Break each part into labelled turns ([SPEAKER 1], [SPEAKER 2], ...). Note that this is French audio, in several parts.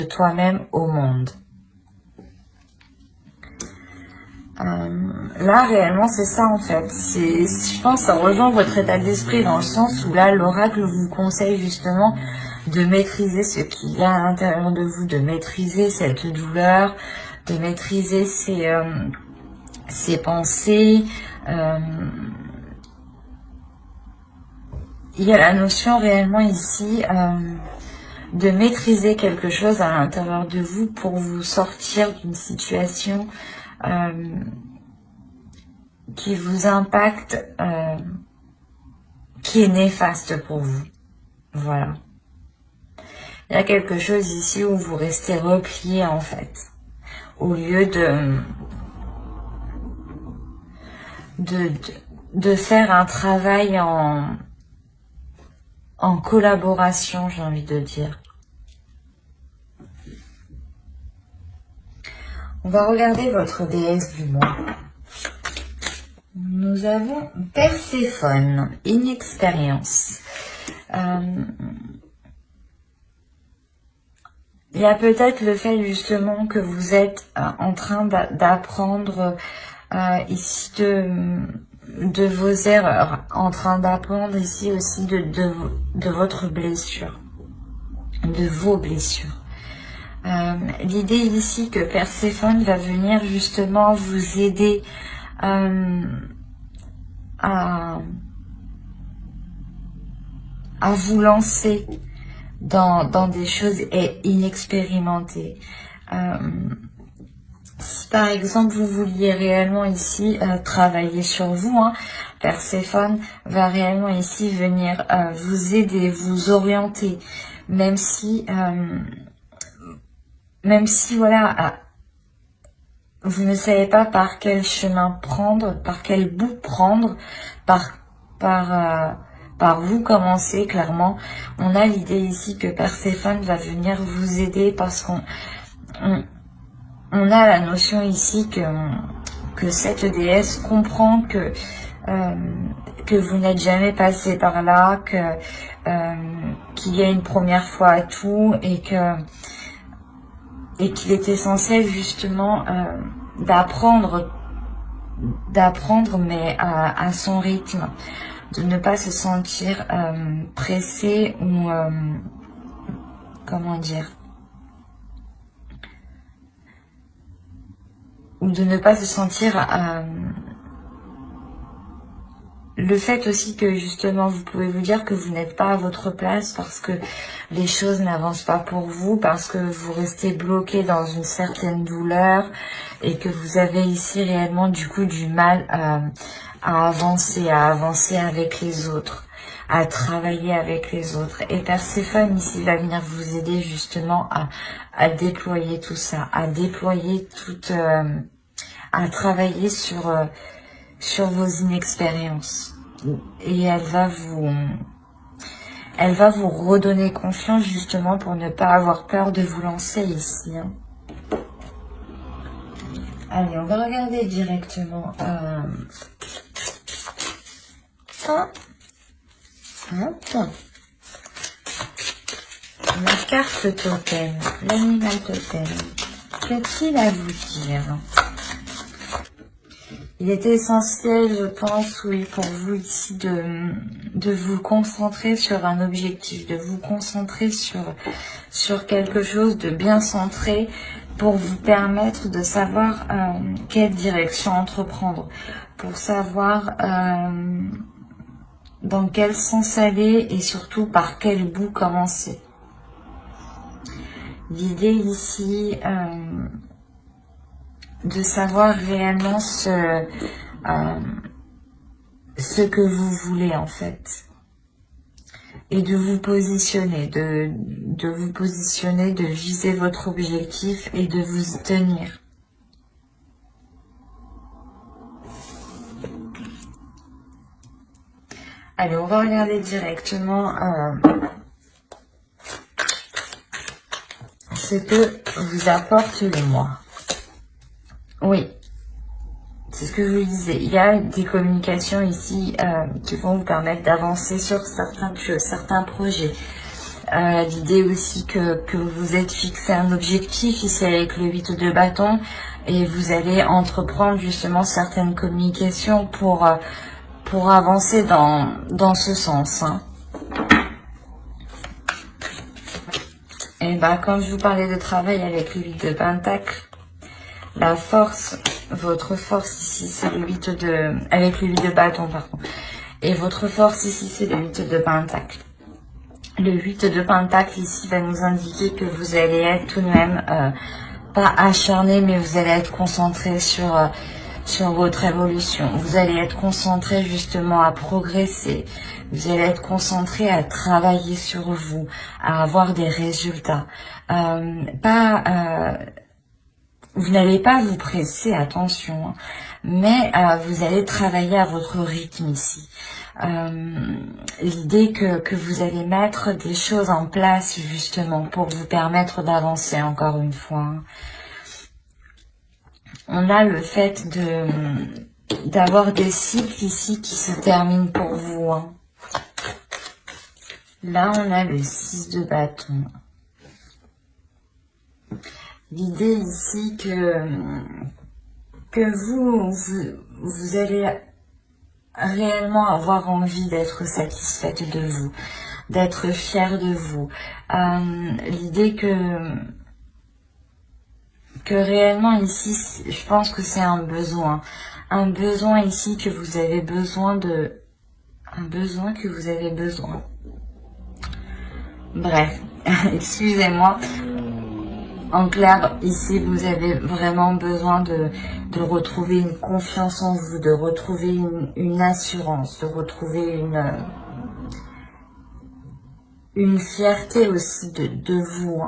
[SPEAKER 1] de toi-même au monde. Là, réellement, c'est ça, en fait. Je pense que ça rejoint votre état d'esprit dans le sens où là, l'oracle vous conseille justement de maîtriser ce qu'il y a à l'intérieur de vous, de maîtriser cette douleur, de maîtriser ses pensées. Il y a la notion réellement ici de maîtriser quelque chose à l'intérieur de vous pour vous sortir d'une situation qui vous impacte, qui est néfaste pour vous. Voilà. Il y a quelque chose ici où vous restez replié en fait, au lieu de faire un travail en collaboration, j'ai envie de dire. On va regarder votre déesse du mois. Nous avons Perséphone, inexpérience. Il y a peut-être le fait justement que vous êtes en train d'apprendre ici de vos erreurs, en train d'apprendre ici aussi de votre blessure, de vos blessures. L'idée ici que Perséphone va venir justement vous aider à vous lancer dans des choses inexpérimentées. Si par exemple vous vouliez réellement ici travailler sur vous, Perséphone va réellement ici venir vous aider, vous orienter, même si voilà, vous ne savez pas par quel chemin prendre, par quel bout prendre, par vous commencer, clairement. On a l'idée ici que Perséphone va venir vous aider parce qu'on a la notion ici que cette déesse comprend que vous n'êtes jamais passé par là, qu'il y a une première fois à tout et qu'il est essentiel justement d'apprendre mais à son rythme, de ne pas se sentir pressé ou comment dire, ou de ne pas se sentir le fait aussi que justement vous pouvez vous dire que vous n'êtes pas à votre place parce que les choses n'avancent pas pour vous, parce que vous restez bloqué dans une certaine douleur et que vous avez ici réellement du coup du mal à avancer avec les autres, à travailler avec les autres. Et Perséphone ici va venir vous aider justement à déployer tout ça, à déployer à travailler sur vos inexpériences. Et elle va vous redonner confiance justement pour ne pas avoir peur de vous lancer ici. Allez, on va regarder directement la carte totem, l'animal totem. Qu'a-t-il à vous dire? Il est essentiel, je pense, oui, pour vous ici de vous concentrer sur un objectif, de vous concentrer sur quelque chose de bien centré pour vous permettre de savoir quelle direction entreprendre, pour savoir dans quel sens aller et surtout par quel bout commencer. L'idée ici de savoir réellement ce que vous voulez en fait, et de vous positionner, de vous positionner, de viser votre objectif et de vous y tenir. Allez, on va regarder directement ce que vous apporte le mois. Oui, c'est ce que je vous disais. Il y a des communications ici qui vont vous permettre d'avancer sur certaines choses, certains projets. L'idée aussi que vous êtes fixé un objectif ici avec le 8 de bâton et vous allez entreprendre justement certaines communications pour avancer dans ce sens. Hein. Et ben, quand je vous parlais de travail avec le 8 de Pentacle, la force, votre force ici, c'est le 8 de... avec le 8 de bâton, pardon. Et votre force ici, c'est le 8 de Pentacle. Le 8 de Pentacle ici va nous indiquer que vous allez être tout de même, pas acharné, mais vous allez être concentré sur votre évolution. Vous allez être concentré justement à progresser. Vous allez être concentré à travailler sur vous, à avoir des résultats. Vous n'allez pas vous presser, attention, hein, mais vous allez travailler à votre rythme ici. L'idée que vous allez mettre des choses en place justement pour vous permettre d'avancer encore une fois. Hein. On a le fait d'avoir des cycles ici qui se terminent pour vous. Hein. Là, on a le 6 de bâton. L'idée ici que vous allez réellement avoir envie d'être satisfaite de vous, d'être fière de vous. L'idée que réellement ici, je pense que c'est un besoin ici que vous avez besoin de... Un besoin que vous avez besoin. Bref, excusez-moi. En clair, ici, vous avez vraiment besoin de retrouver une confiance en vous, de retrouver une assurance, de retrouver une fierté aussi de vous.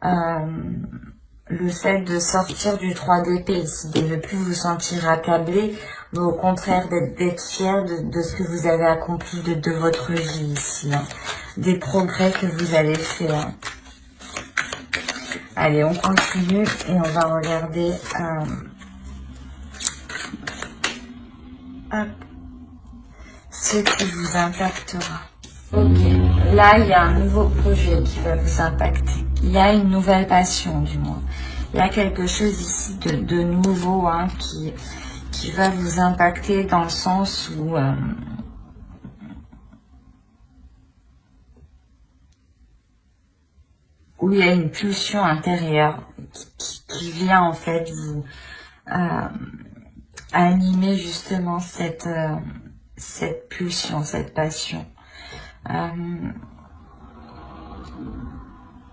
[SPEAKER 1] Hein. Le fait de sortir du 3 d'épée ici, de ne plus vous sentir accablé, mais au contraire d'être fier de ce que vous avez accompli de votre vie ici, hein. Des progrès que vous avez fait. Hein. Allez, on continue et on va regarder ce qui vous impactera. Ok, là il y a un nouveau projet qui va vous impacter. Il y a une nouvelle passion du moins. Il y a quelque chose ici de nouveau hein, qui va vous impacter dans le sens où il y a une pulsion intérieure qui vient en fait vous animer justement cette pulsion, cette passion.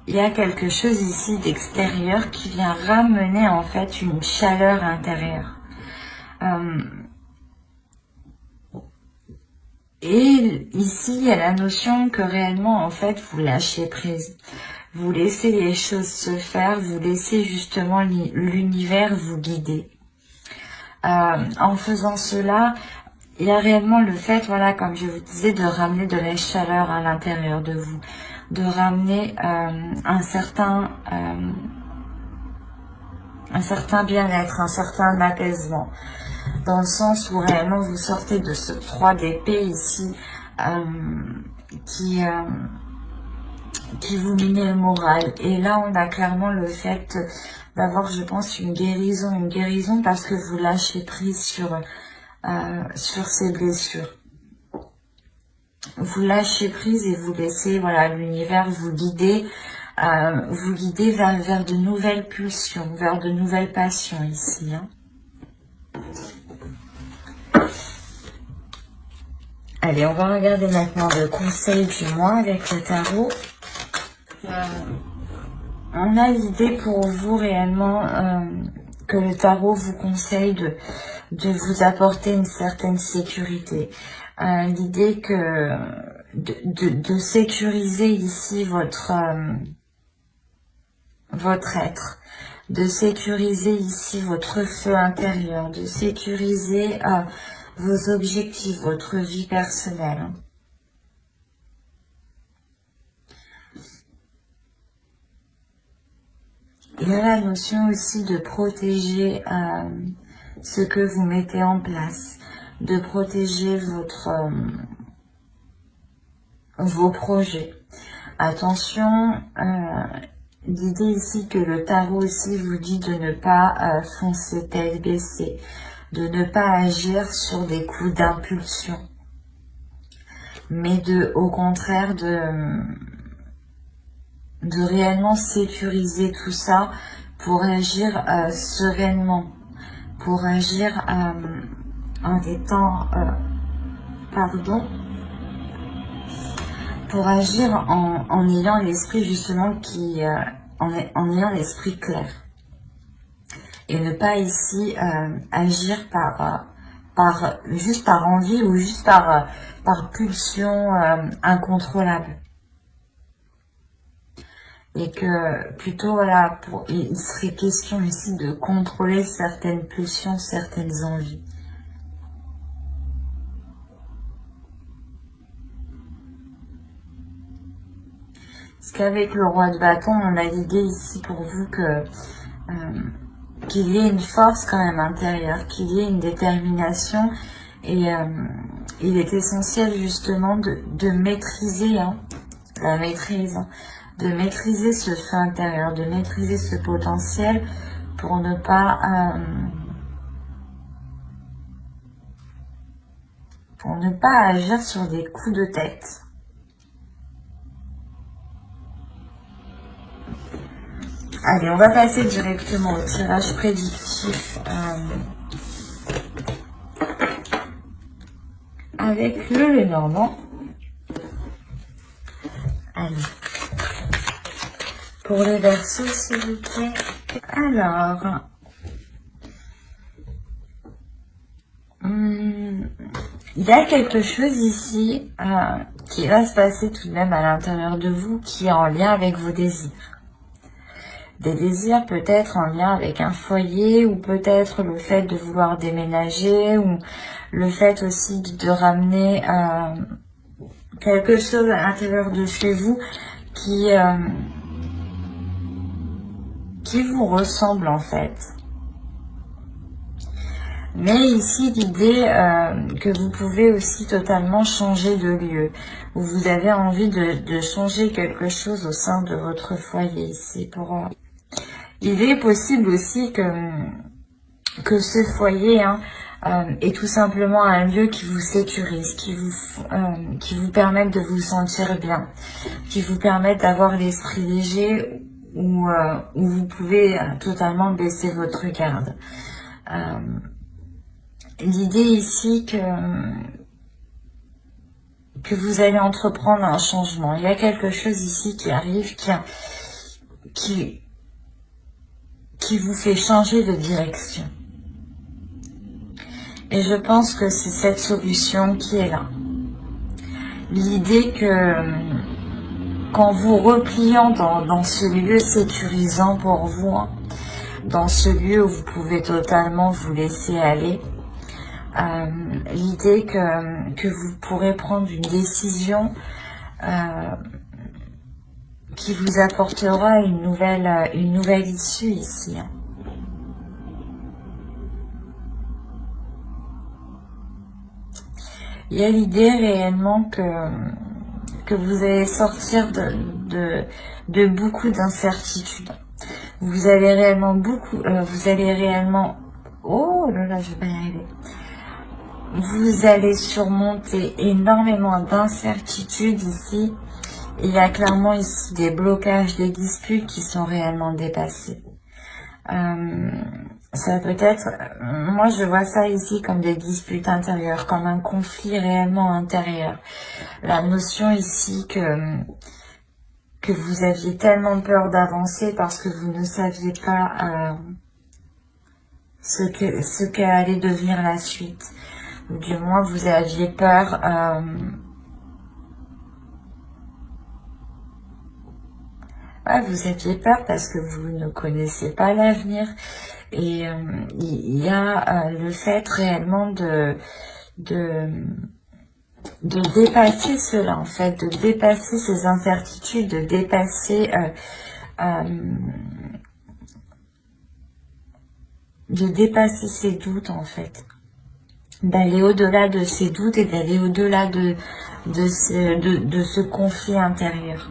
[SPEAKER 1] Il y a quelque chose ici d'extérieur qui vient ramener en fait une chaleur intérieure. Et ici, il y a la notion que réellement, en fait, vous lâchez prise. Vous laissez les choses se faire, vous laissez justement l'univers vous guider. En faisant cela, il y a réellement le fait, voilà, comme je vous disais, de ramener de la chaleur à l'intérieur de vous, de ramener un certain bien-être, un certain apaisement, dans le sens où réellement vous sortez de ce 3 d'épée ici, qui vous minait le moral. Et là, on a clairement le fait d'avoir, je pense, une guérison parce que vous lâchez prise sur ces blessures. Vous lâchez prise et vous laissez, voilà, l'univers vous guider vers de nouvelles pulsions, vers de nouvelles passions ici. Hein. Allez, on va regarder maintenant le conseil du mois avec le tarot. On a l'idée pour vous réellement que le tarot vous conseille de vous apporter une certaine sécurité. L'idée que de sécuriser ici votre être, de sécuriser ici votre feu intérieur, de sécuriser vos objectifs, votre vie personnelle. Il y a la notion aussi de protéger ce que vous mettez en place, de protéger vos projets. Attention, l'idée ici que le tarot aussi vous dit de ne pas foncer tête baissée, de ne pas agir sur des coups d'impulsion, mais au contraire de réellement sécuriser tout ça pour agir sereinement, pour agir en étant, pour agir en ayant l'esprit justement en ayant l'esprit clair. Et ne pas ici agir juste par envie ou juste par pulsion incontrôlable. Et que plutôt voilà, il serait question ici de contrôler certaines pulsions, certaines envies. Parce qu'avec le roi de bâton, on a l'idée ici pour vous que qu'il y ait une force quand même intérieure, qu'il y ait une détermination, et il est essentiel justement de maîtriser la maîtrise, de maîtriser ce feu intérieur, de maîtriser ce potentiel pour ne pas agir sur des coups de tête. Allez, on va passer directement au tirage prédictif avec le Lenormand. Allez. Pour les Verseaux, s'il vous plaît. Alors, il y a quelque chose ici qui va se passer tout de même à l'intérieur de vous qui est en lien avec vos désirs. Des désirs peut-être en lien avec un foyer, ou peut-être le fait de vouloir déménager, ou le fait aussi de ramener quelque chose à l'intérieur de chez vous qui vous ressemble en fait. Mais ici, l'idée que vous pouvez aussi totalement changer de lieu, où vous avez envie de changer quelque chose au sein de votre foyer ici. Il est possible aussi que ce foyer est tout simplement un lieu qui vous sécurise, qui vous permette de vous sentir bien, qui vous permette d'avoir l'esprit léger, où vous pouvez totalement baisser votre garde. L'idée ici que vous allez entreprendre un changement. Il y a quelque chose ici qui arrive, qui vous fait changer de direction. Et je pense que c'est cette solution qui est là. L'idée que qu'en vous repliant dans ce lieu sécurisant pour vous, dans ce lieu où vous pouvez totalement vous laisser aller, l'idée que vous pourrez prendre une décision qui vous apportera une nouvelle issue ici. Il y a l'idée réellement que vous allez sortir de beaucoup d'incertitudes. Vous allez réellement oh là là, je vais pas y arriver. Vous allez surmonter énormément d'incertitudes ici. Il y a clairement ici des blocages, des disputes qui sont réellement dépassés. Ça peut être, moi je vois ça ici comme des disputes intérieures, comme un conflit réellement intérieur. La notion ici que vous aviez tellement peur d'avancer parce que vous ne saviez pas ce qu'allait devenir la suite. Ou du moins vous aviez peur vous aviez peur parce que vous ne connaissez pas l'avenir. Et il y a le fait réellement de dépasser cela, en fait, de dépasser ces incertitudes, de dépasser ces doutes, en fait. D'aller au-delà de ces doutes et d'aller au-delà de ce conflit intérieur.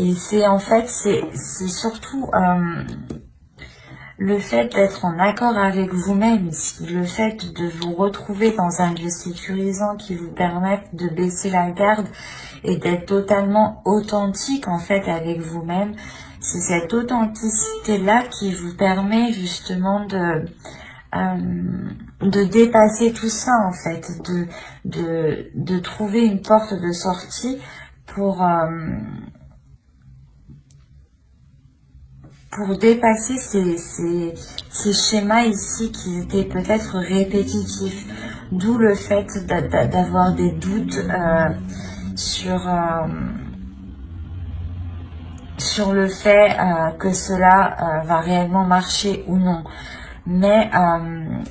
[SPEAKER 1] Et c'est en fait, c'est surtout le fait d'être en accord avec vous-même, le fait de vous retrouver dans un lieu sécurisant qui vous permette de baisser la garde et d'être totalement authentique en fait avec vous-même. C'est cette authenticité-là qui vous permet justement de dépasser tout ça en fait, de trouver une porte de sortie pour dépasser ces schémas ici qui étaient peut-être répétitifs. D'où le fait d'avoir des doutes sur le fait que cela va réellement marcher ou non. Mais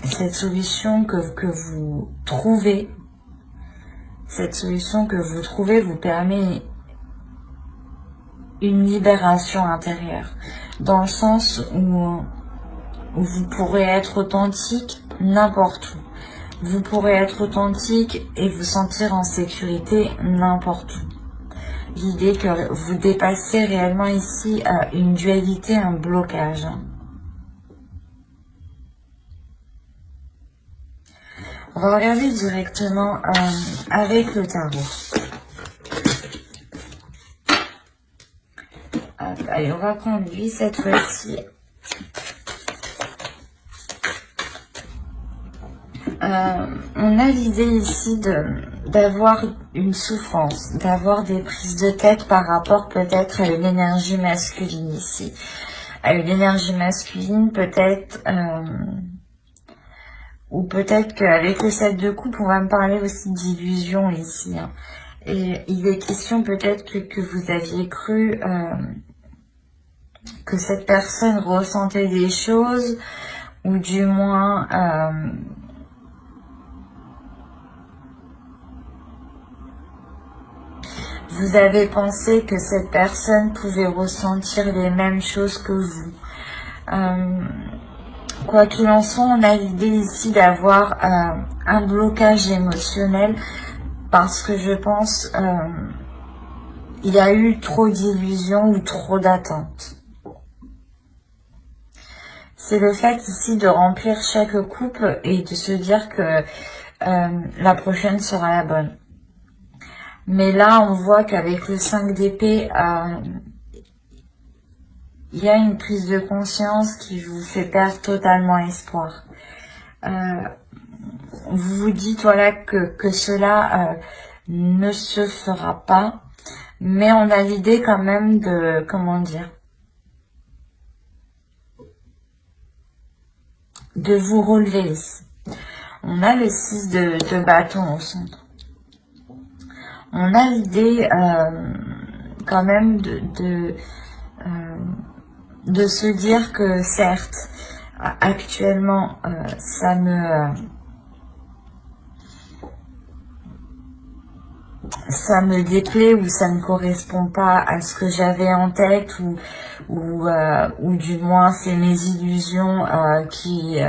[SPEAKER 1] cette solution que vous trouvez, vous permet une libération intérieure, dans le sens où vous pourrez être authentique n'importe où. Vous pourrez être authentique et vous sentir en sécurité n'importe où. L'idée que vous dépassez réellement ici une dualité, un blocage. On va regarder directement avec le tarot. Allez, on va prendre lui cette fois-ci. On a l'idée ici d'avoir une souffrance, d'avoir des prises de tête par rapport peut-être à une énergie masculine ici. À une énergie masculine peut-être, ou peut-être qu'avec le 7 de coupe, on va me parler aussi d'illusion ici. Hein. Et il est question peut-être que vous aviez cru que cette personne ressentait des choses, ou du moins vous avez pensé que cette personne pouvait ressentir les mêmes choses que vous. Quoi qu'il en soit, on a l'idée ici d'avoir un blocage émotionnel parce que je pense il y a eu trop d'illusions ou trop d'attentes. C'est le fait ici de remplir chaque coupe et de se dire que la prochaine sera la bonne. Mais là, on voit qu'avec le 5 d'épée, il y a une prise de conscience qui vous fait perdre totalement espoir. Vous vous dites voilà que cela ne se fera pas, mais on a l'idée quand même de, comment dire, de vous relever ici. On a le 6 de bâton au centre. On a l'idée quand même de se dire que certes, actuellement, ça me déplaît ou ça ne correspond pas à ce que j'avais en tête ou du moins c'est mes illusions qui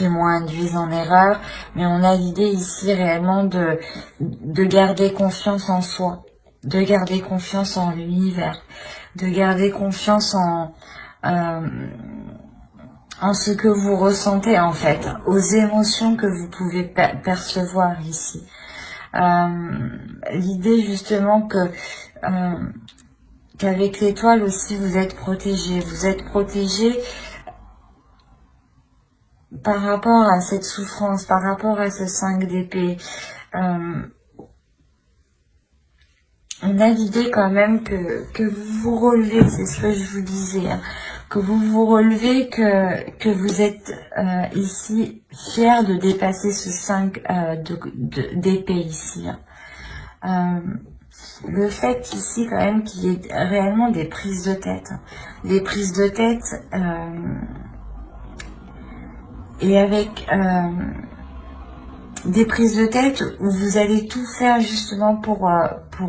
[SPEAKER 1] m'ont induise en erreur, mais on a l'idée ici réellement de garder confiance en soi, de garder confiance en l'univers, de garder confiance en ce que vous ressentez en fait, aux émotions que vous pouvez percevoir ici. L'idée justement que qu'avec l'étoile aussi vous êtes protégé par rapport à cette souffrance, par rapport à ce 5 d'épée. On a l'idée quand même que vous vous relevez, c'est ce que je vous disais, hein, que vous vous relevez, que vous êtes ici fier de dépasser ce 5 d'épée ici. Hein. Le fait ici quand même qu'il y ait réellement des prises de tête, des prises de tête et avec des prises de tête où vous allez tout faire justement pour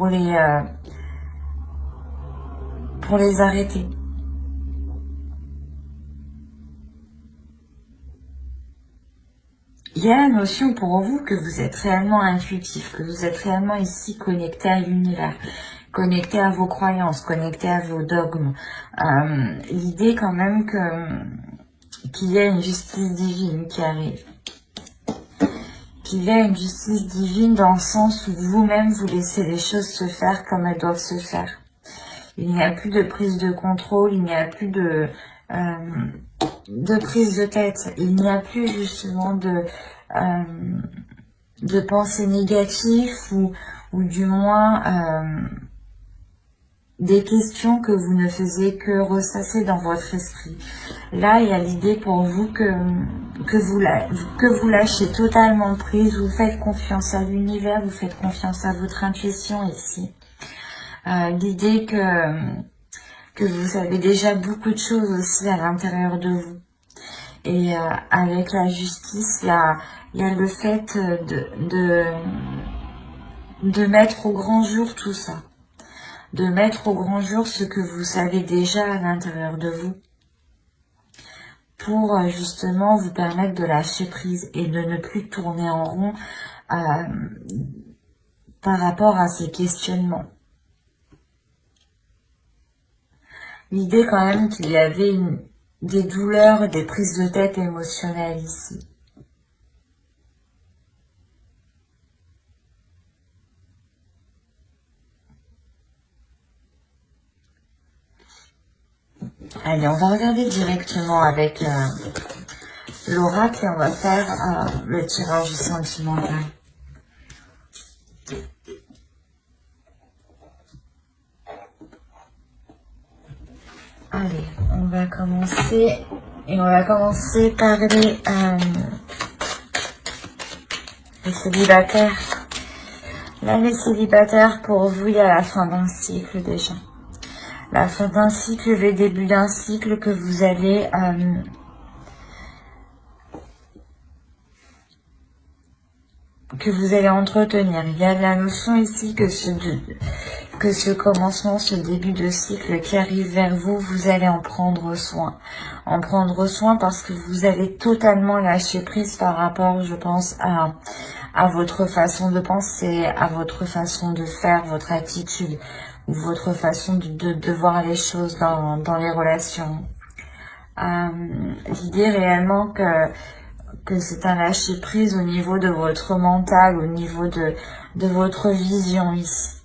[SPEAKER 1] les arrêter. Il y a la notion pour vous que vous êtes réellement intuitif, que vous êtes réellement ici connecté à l'univers, connecté à vos croyances, connecté à vos dogmes. L'idée quand même qu'il y a une justice divine qui arrive. Qu'il y a une justice divine dans le sens où vous-même vous laissez les choses se faire comme elles doivent se faire. Il n'y a plus de prise de contrôle, il n'y a plus de prise de tête, il n'y a plus justement de pensées négatives ou du moins des questions que vous ne faisiez que ressasser dans votre esprit. Là, il y a l'idée pour vous que vous lâchez totalement prise, vous faites confiance à l'univers, vous faites confiance à votre intuition ici. L'idée que vous avez déjà beaucoup de choses aussi à l'intérieur de vous. Et avec la justice, il y a le fait de mettre au grand jour tout ça. De mettre au grand jour ce que vous savez déjà à l'intérieur de vous. Pour justement vous permettre de lâcher prise et de ne plus tourner en rond par rapport à ces questionnements. L'idée quand même qu'il y avait des douleurs, des prises de tête émotionnelles ici. Allez, on va regarder directement avec l'oracle et on va faire le tirage sentimental. Allez, on va commencer et on va commencer par les célibataires. Là, les célibataires, pour vous, il y a la fin d'un cycle déjà. La fin d'un cycle, le début d'un cycle que vous allez entretenir. Il y a la notion ici que ce commencement, ce début de cycle qui arrive vers vous, vous allez en prendre soin. En prendre soin parce que vous allez totalement lâcher prise par rapport, je pense, à votre façon de penser, à votre façon de faire, votre attitude, ou votre façon de voir les choses dans les relations. L'idée réellement que c'est un lâcher prise au niveau de votre mental, au niveau de votre vision ici.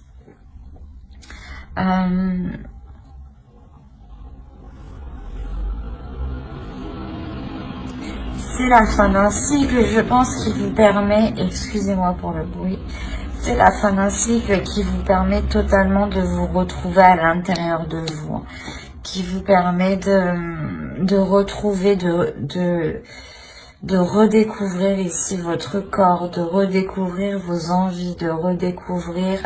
[SPEAKER 1] C'est la fin d'un cycle, je pense, qui vous permet, excusez-moi pour le bruit, c'est la fin d'un cycle qui vous permet totalement de vous retrouver à l'intérieur de vous, qui vous permet de retrouver, de redécouvrir ici votre corps, de redécouvrir vos envies, de redécouvrir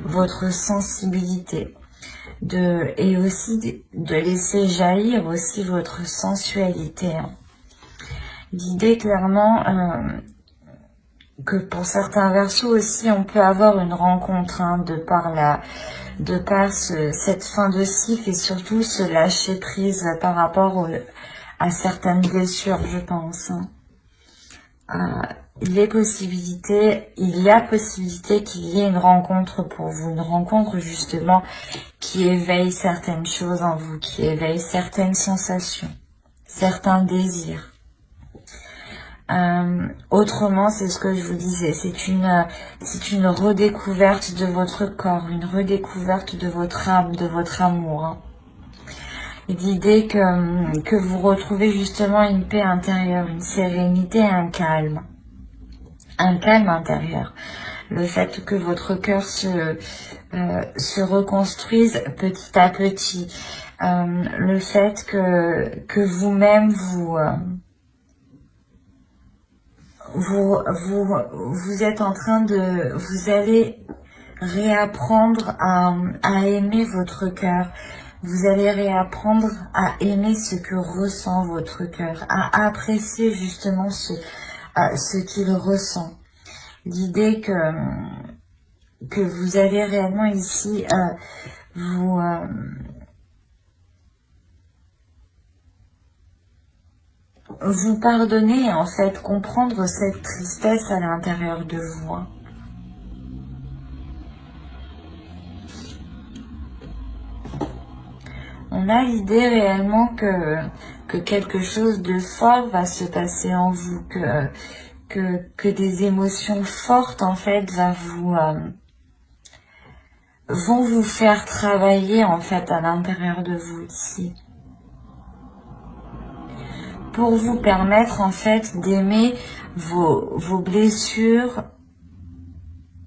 [SPEAKER 1] votre sensibilité, et aussi de laisser jaillir aussi votre sensualité. L'idée clairement que pour certains versos aussi on peut avoir une rencontre de par cette fin de cycle et surtout se lâcher prise par rapport à certaines blessures, je pense. Il y a possibilité qu'il y ait une rencontre pour vous, une rencontre justement qui éveille certaines choses en vous, qui éveille certaines sensations, certains désirs. Autrement, c'est ce que je vous disais, c'est une redécouverte de votre corps, une redécouverte de votre âme, de votre amour. L'idée que vous retrouvez justement une paix intérieure, une sérénité, un calme intérieur. Le fait que votre cœur se reconstruise petit à petit, le fait que vous-même vous êtes en train vous allez réapprendre à aimer votre cœur. Vous allez réapprendre à aimer ce que ressent votre cœur, à apprécier justement ce qu'il ressent. L'idée que vous allez réellement ici vous pardonner, en fait, comprendre cette tristesse à l'intérieur de vous. On a l'idée réellement que quelque chose de fort va se passer en vous, que des émotions fortes en fait vont vous faire travailler en fait à l'intérieur de vous ici. Pour vous permettre en fait d'aimer vos blessures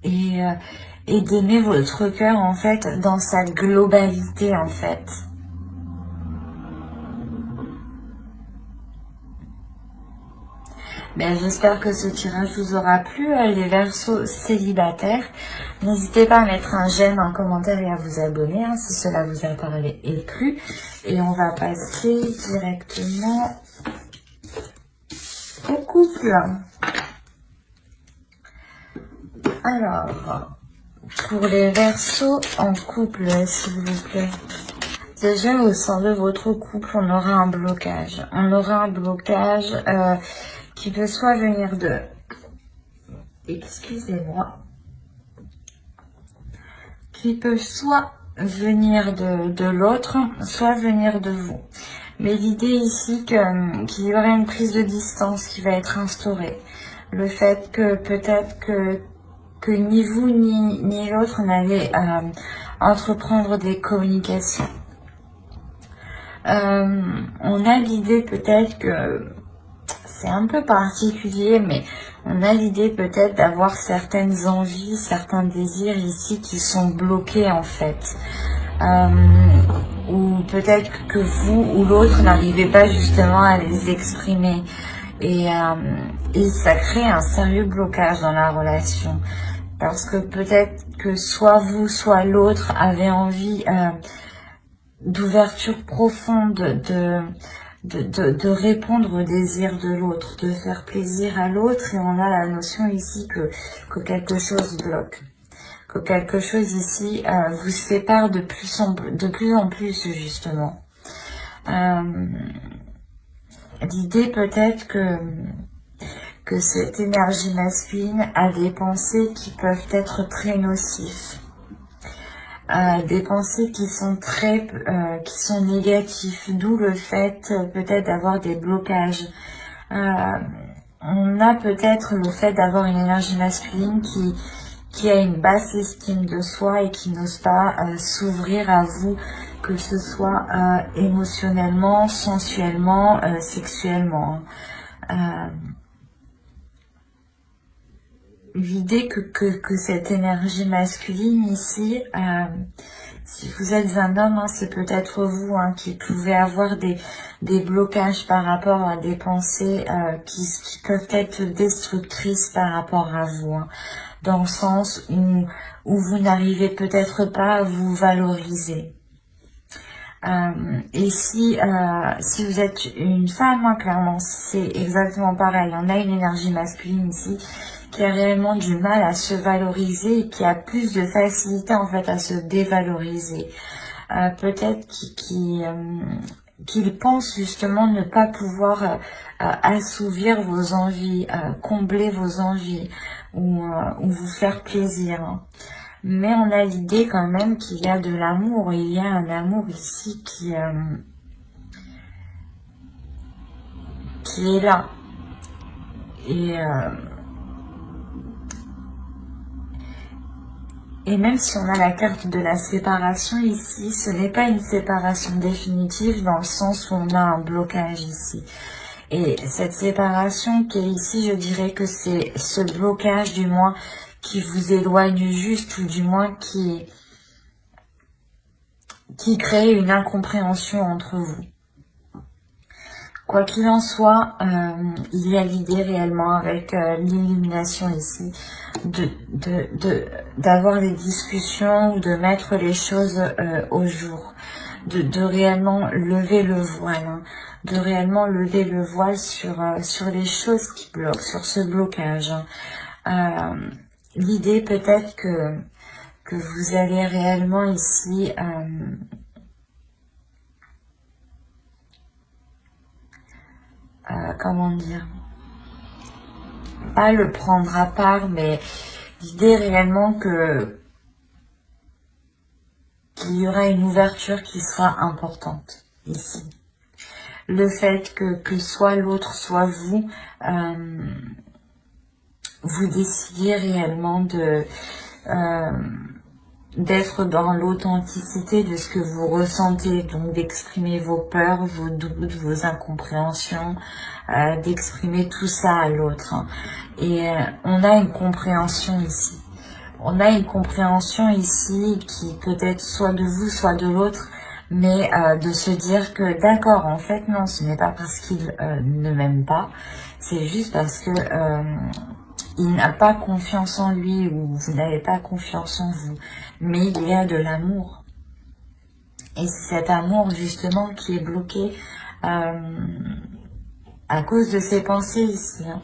[SPEAKER 1] et d'aimer votre cœur en fait dans sa globalité en fait. Ben, j'espère que ce tirage vous aura plu, les Verseaux célibataires. N'hésitez pas à mettre un j'aime, un commentaire et à vous abonner si cela vous a parlé et plu. Et on va passer directement au couple. Alors, pour les Verseaux en couple, s'il vous plaît. Déjà, au sein de votre couple, on aura un blocage. On aura un blocage qui peut soit venir de... Excusez-moi. Qui peut soit venir de l'autre, soit venir de vous. Mais l'idée ici qu'il y aurait une prise de distance qui va être instaurée. Le fait que peut-être que ni vous ni l'autre n'allez entreprendre des communications. On a l'idée peut-être que c'est un peu particulier, mais on a l'idée peut-être d'avoir certaines envies, certains désirs ici qui sont bloqués en fait. Ou peut-être que vous ou l'autre n'arrivez pas justement à les exprimer. Et ça crée un sérieux blocage dans la relation. Parce que peut-être que soit vous, soit l'autre avait envie d'ouverture profonde, de répondre aux désirs de l'autre, de faire plaisir à l'autre, et on a la notion ici que quelque chose bloque, que quelque chose ici vous sépare de plus en plus justement. L'idée peut-être que cette énergie masculine a des pensées qui peuvent être très nocives. Des pensées qui sont qui sont négatifs, d'où le fait peut-être d'avoir des blocages. On a peut-être le fait d'avoir une énergie masculine qui a une basse estime de soi et qui n'ose pas s'ouvrir à vous, que ce soit émotionnellement, sensuellement, sexuellement. L'idée que cette énergie masculine ici, si vous êtes un homme, c'est peut-être vous qui pouvez avoir des blocages par rapport à des pensées qui peuvent être destructrices par rapport à vous, dans le sens où vous n'arrivez peut-être pas à vous valoriser. Et si vous êtes une femme, clairement, c'est exactement pareil. On a une énergie masculine ici qui a réellement du mal à se valoriser et qui a plus de facilité en fait à se dévaloriser. Peut-être qu'il pense justement ne pas pouvoir assouvir vos envies, combler vos envies ou vous faire plaisir. Mais on a l'idée quand même qu'il y a de l'amour, il y a un amour ici qui est là. Et même si on a la carte de la séparation ici, ce n'est pas une séparation définitive dans le sens où on a un blocage ici. Et cette séparation qui est ici, je dirais que c'est ce blocage du moins qui vous éloigne juste, ou du moins qui crée une incompréhension entre vous. Quoi qu'il en soit, il y a l'idée réellement avec l'illumination ici d'avoir des discussions ou de mettre les choses au jour, de réellement lever le voile, de réellement lever le voile sur les choses qui bloquent, sur ce blocage. L'idée peut-être que vous allez réellement ici comment dire, pas le prendre à part, mais l'idée réellement qu'il il y aura une ouverture qui sera importante ici. Le fait que soit l'autre, soit vous, vous décidiez réellement d'être dans l'authenticité de ce que vous ressentez, donc d'exprimer vos peurs, vos doutes, vos incompréhensions, d'exprimer tout ça à l'autre. Et on a une compréhension ici. On a une compréhension ici qui peut être soit de vous, soit de l'autre, mais de se dire que d'accord, en fait non, ce n'est pas parce qu'il ne m'aime pas, c'est juste parce que il n'a pas confiance en lui ou vous n'avez pas confiance en vous, mais il y a de l'amour. Et c'est cet amour justement qui est bloqué à cause de ces pensées ici. Hein.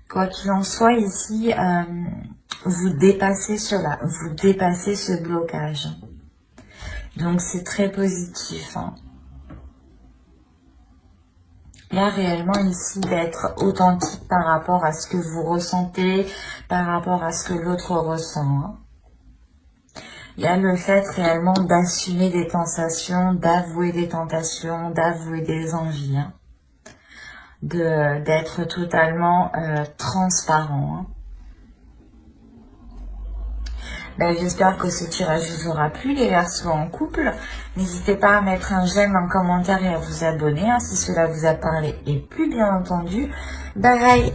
[SPEAKER 1] Quoi qu'il en soit ici, vous dépassez cela, vous dépassez ce blocage. Donc c'est très positif. Hein. Là, réellement, ici, d'être authentique par rapport à ce que vous ressentez, par rapport à ce que l'autre ressent. Hein. Il y a le fait réellement d'assumer des tentations, d'avouer des tentations, d'avouer des envies. Hein. D'être totalement transparent. Hein. Ben, j'espère que ce tirage vous aura plu, les Verseaux en couple. N'hésitez pas à mettre un j'aime, un commentaire et à vous abonner hein, si cela vous a parlé et plus bien entendu. Bye bye.